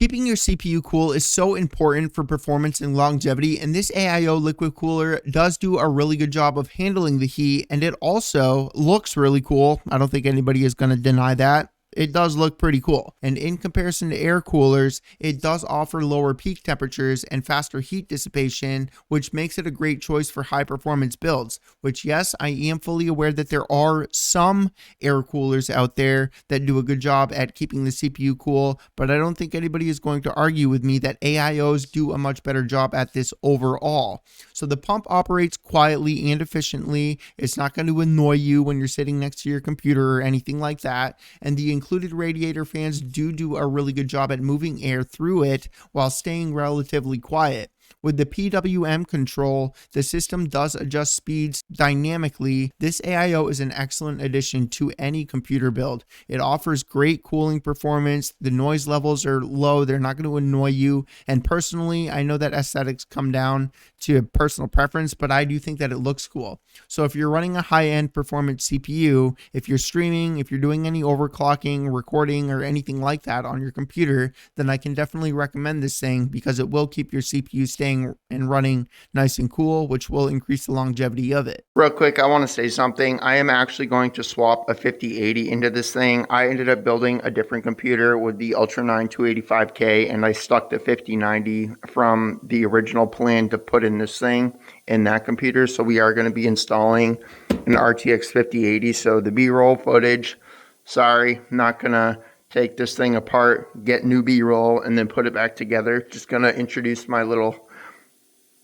Keeping your CPU cool is so important for performance and longevity, and this AIO liquid cooler does do a really good job of handling the heat, and it also looks really cool. I don't think anybody is going to deny that. It does look pretty cool. And in comparison to air coolers, it does offer lower peak temperatures and faster heat dissipation, which makes it a great choice for high performance builds, which yes, I am fully aware that there are some air coolers out there that do a good job at keeping the CPU cool, but I don't think anybody is going to argue with me that AIOs do a much better job at this overall. So the pump operates quietly and efficiently. It's not going to annoy you when you're sitting next to your computer or anything like that. And the included radiator fans do a really good job at moving air through it while staying relatively quiet. With the PWM control, the system does adjust speeds dynamically. This AIO is an excellent addition to any computer build. It offers great cooling performance. The noise levels are low. They're not going to annoy you. And personally, I know that aesthetics come down to personal preference, but I do think that it looks cool. So if you're running a high-end performance CPU, if you're streaming, if you're doing any overclocking, recording, or anything like that on your computer, then I can definitely recommend this thing because it will keep your CPU staying and running nice and cool, which will increase the longevity of it. Real quick, I want to say something. I am actually going to swap a 5080 into this thing. I ended up building a different computer with the Ultra 9 285K, and I stuck the 5090 from the original plan to put in this thing in that computer. So we are going to be installing an RTX 5080. So the B-roll footage, sorry, not going to take this thing apart, get new B-roll, and then put it back together. Just going to introduce my little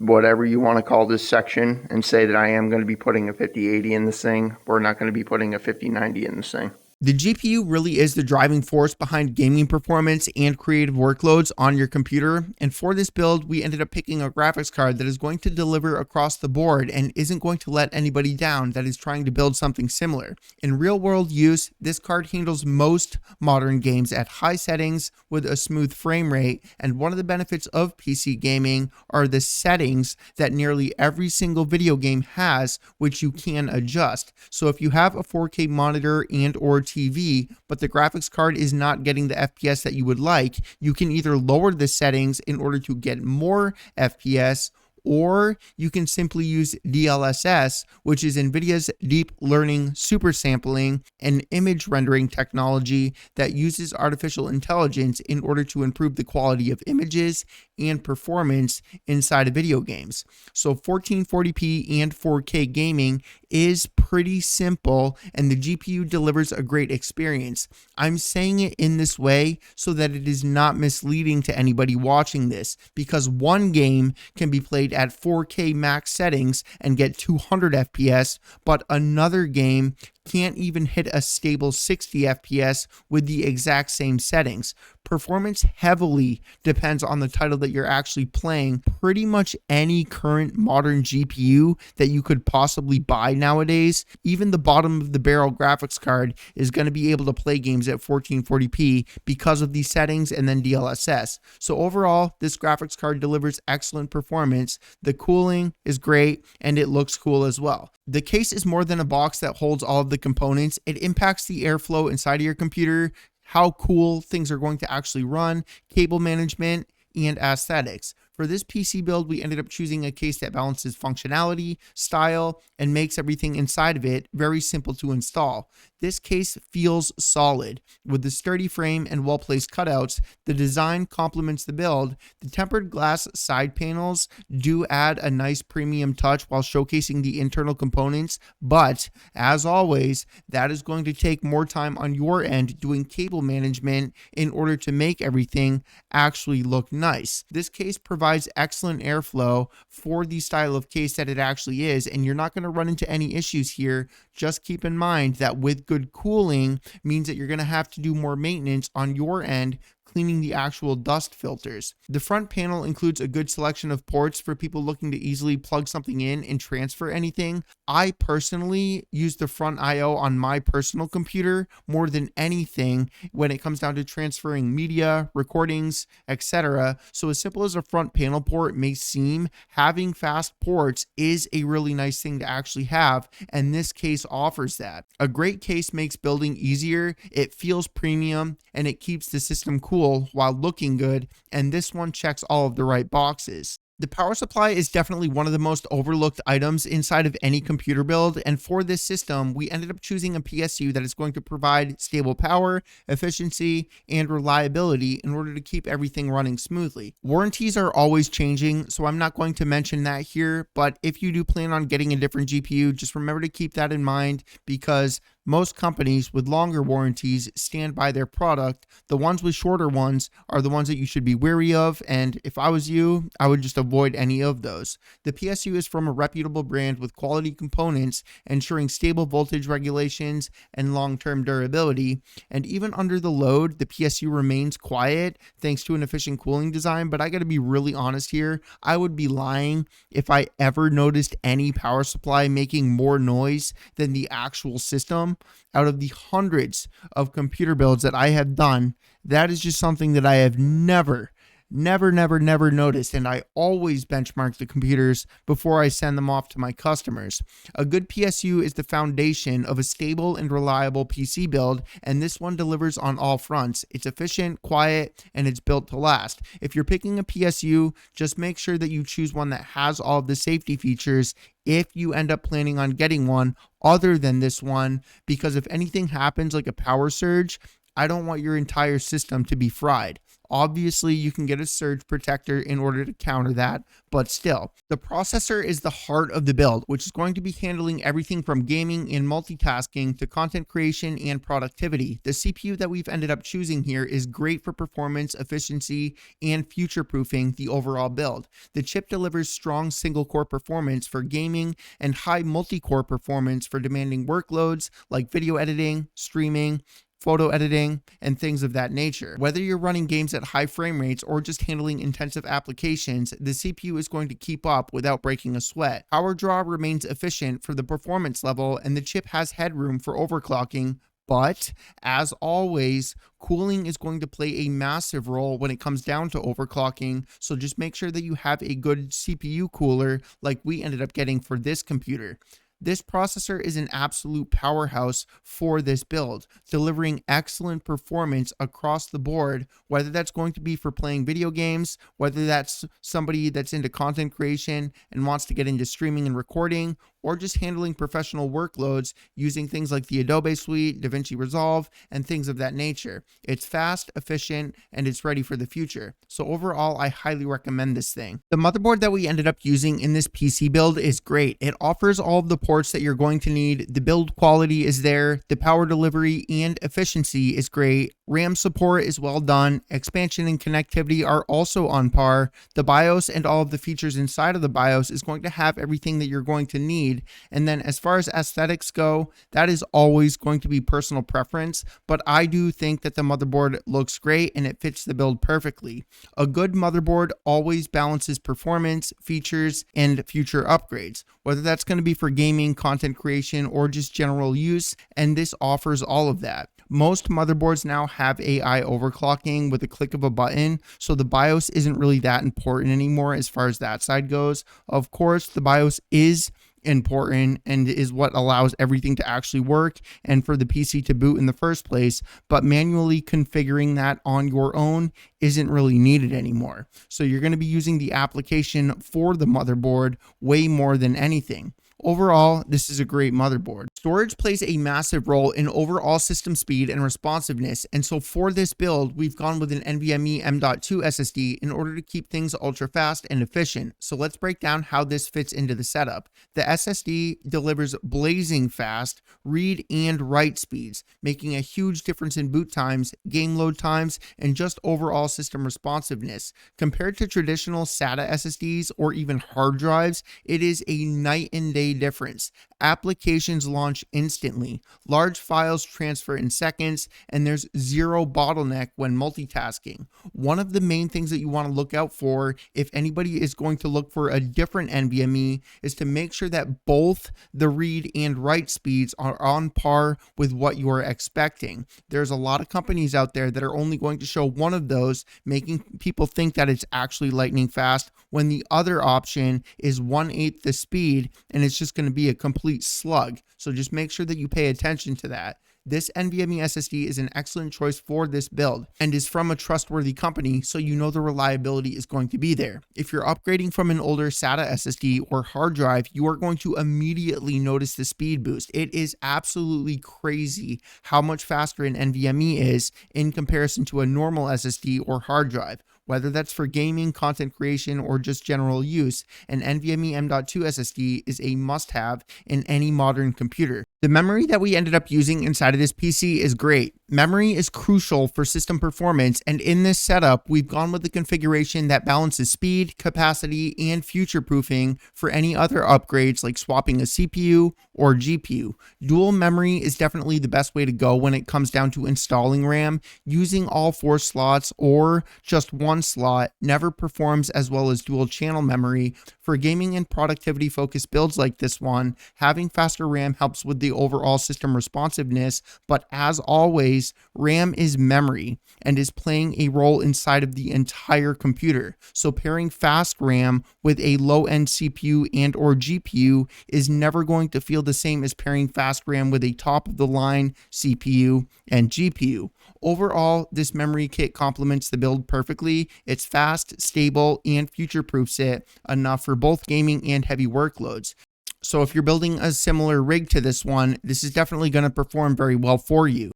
whatever you want to call this section and say that I am going to be putting a 5080 in this thing. We're not going to be putting a 5090 in this thing. The GPU really is the driving force behind gaming performance and creative workloads on your computer. And for this build, we ended up picking a graphics card that is going to deliver across the board and isn't going to let anybody down that is trying to build something similar. In real world use, this card handles most modern games at high settings with a smooth frame rate. And one of the benefits of PC gaming are the settings that nearly every single video game has, which you can adjust. So if you have a 4K monitor and or TV, but the graphics card is not getting the FPS that you would like, you can either lower the settings in order to get more FPS, or you can simply use DLSS, which is NVIDIA's deep learning super sampling and image rendering technology that uses artificial intelligence in order to improve the quality of images and performance inside of video games. So 1440p and 4K gaming is pretty simple, and the GPU delivers a great experience. I'm saying it in this way so that it is not misleading to anybody watching this, because one game can be played at 4K max settings and get 200 FPS, but another game can't even hit a stable 60 FPS with the exact same settings. Performance heavily depends on the title that you're actually playing. Pretty much any current modern GPU that you could possibly buy nowadays, even the bottom of the barrel graphics card, is going to be able to play games at 1440p because of these settings and then DLSS. So overall, this graphics card delivers excellent performance. The cooling is great and it looks cool as well. The case is more than a box that holds all of the components. It impacts the airflow inside of your computer, how cool things are going to actually run, cable management, and aesthetics. For this PC build, we ended up choosing a case that balances functionality, style, and makes everything inside of it very simple to install. This case feels solid. With the sturdy frame and well-placed cutouts, the design complements the build. The tempered glass side panels do add a nice premium touch while showcasing the internal components, but as always, that is going to take more time on your end doing cable management in order to make everything actually look nice. This case provides excellent airflow for the style of case that it actually is, and you're not going to run into any issues here. Just keep in mind that with good cooling means that you're going to have to do more maintenance on your end, cleaning the actual dust filters. The front panel includes a good selection of ports for people looking to easily plug something in and transfer anything. I personally use the front I/O on my personal computer more than anything when it comes down to transferring media, recordings, etc. So as simple as a front panel port may seem, having fast ports is a really nice thing to actually have, and this case offers that. A great case makes building easier, it feels premium, and it keeps the system cool cool while looking good, and this one checks all of the right boxes. The power supply is definitely one of the most overlooked items inside of any computer build, and for this system, we ended up choosing a PSU that is going to provide stable power, efficiency, and reliability in order to keep everything running smoothly. Warranties are always changing, so I'm not going to mention that here, but if you do plan on getting a different GPU, just remember to keep that in mind, because most companies with longer warranties stand by their product. The ones with shorter ones are the ones that you should be wary of, and if I was you, I would just avoid any of those. The PSU is from a reputable brand with quality components, ensuring stable voltage regulations and long-term durability, and even under the load, the PSU remains quiet thanks to an efficient cooling design. But I gotta be really honest here, I would be lying if I ever noticed any power supply making more noise than the actual system. Out of the hundreds of computer builds that I have done, that is just something that I have never noticed, and I always benchmark the computers before I send them off to my customers. A good PSU is the foundation of a stable and reliable PC build, and this one delivers on all fronts. It's efficient, quiet, and it's built to last. If you're picking a PSU, just make sure that you choose one that has all of the safety features if you end up planning on getting one other than this one, because if anything happens like a power surge, I don't want your entire system to be fried. Obviously, you can get a surge protector in order to counter that, but still. The processor is the heart of the build, which is going to be handling everything from gaming and multitasking to content creation and productivity. The CPU that we've ended up choosing here is great for performance, efficiency, and future-proofing the overall build. The chip delivers strong single-core performance for gaming and high multi-core performance for demanding workloads like video editing, streaming, photo editing, and things of that nature. Whether you're running games at high frame rates or just handling intensive applications, the CPU is going to keep up without breaking a sweat. Power draw remains efficient for the performance level, and the chip has headroom for overclocking. But as always, cooling is going to play a massive role when it comes down to overclocking. So just make sure that you have a good CPU cooler like we ended up getting for this computer. This processor is an absolute powerhouse for this build, delivering excellent performance across the board, whether that's going to be for playing video games, whether that's somebody that's into content creation and wants to get into streaming and recording, or just handling professional workloads using things like the Adobe Suite, DaVinci Resolve, and things of that nature. It's fast, efficient, and it's ready for the future. So overall, I highly recommend this thing. The motherboard that we ended up using in this PC build is great. It offers all of the ports that you're going to need. The build quality is there. The power delivery and efficiency is great. RAM support is well done. Expansion and connectivity are also on par. The BIOS and all of the features inside of the BIOS is going to have everything that you're going to need. And then as far as aesthetics go, that is always going to be personal preference, but I do think that the motherboard looks great and it fits the build perfectly. A good motherboard always balances performance, features, and future upgrades, whether that's going to be for gaming, content creation, or just general use, and this offers all of that. Most motherboards now have AI overclocking with a click of a button, so the BIOS isn't really that important anymore as far as that side goes. Of course, the BIOS is important and is what allows everything to actually work and for the PC to boot in the first place, but manually configuring that on your own isn't really needed anymore. So you're going to be using the application for the motherboard way more than anything. Overall, this is a great motherboard. Storage plays a massive role in overall system speed and responsiveness, and so for this build, we've gone with an NVMe M.2 SSD in order to keep things ultra fast and efficient. So let's break down how this fits into the setup. The SSD delivers blazing fast read and write speeds, making a huge difference in boot times, game load times, and just overall system responsiveness. Compared to traditional SATA SSDs or even hard drives, it is a night and day difference. Applications launch instantly, large files transfer in seconds, and there's zero bottleneck when multitasking. One of the main things that you want to look out for if anybody is going to look for a different NVMe is to make sure that both the read and write speeds are on par with what you are expecting. There's a lot of companies out there that are only going to show one of those, making people think that it's actually lightning fast when the other option is 1/8 the speed and it's just going to be a complete slug. So just make sure that you pay attention to that. This NVMe SSD is an excellent choice for this build and is from a trustworthy company, so you know the reliability is going to be there. If you're upgrading from an older SATA SSD or hard drive, you are going to immediately notice the speed boost. It is absolutely crazy how much faster an NVMe is in comparison to a normal SSD or hard drive. Whether that's for gaming, content creation, or just general use, an NVMe M.2 SSD is a must-have in any modern computer. The memory that we ended up using inside of this PC is great. Memory is crucial for system performance, and in this setup, we've gone with the configuration that balances speed, capacity, and future-proofing for any other upgrades like swapping a CPU or GPU. Dual memory is definitely the best way to go when it comes down to installing RAM. Using all 4 slots or just one slot never performs as well as dual channel memory. For gaming and productivity focused builds like this one, having faster RAM helps with the overall system responsiveness, but as always, RAM is memory and is playing a role inside of the entire computer. So pairing fast RAM with a low-end CPU and or GPU is never going to feel the same as pairing fast RAM with a top-of-the-line CPU and GPU. Overall, this memory kit complements the build perfectly. It's fast, stable, and future-proofs it enough for both gaming and heavy workloads. So if you're building a similar rig to this one, this is definitely going to perform very well for you.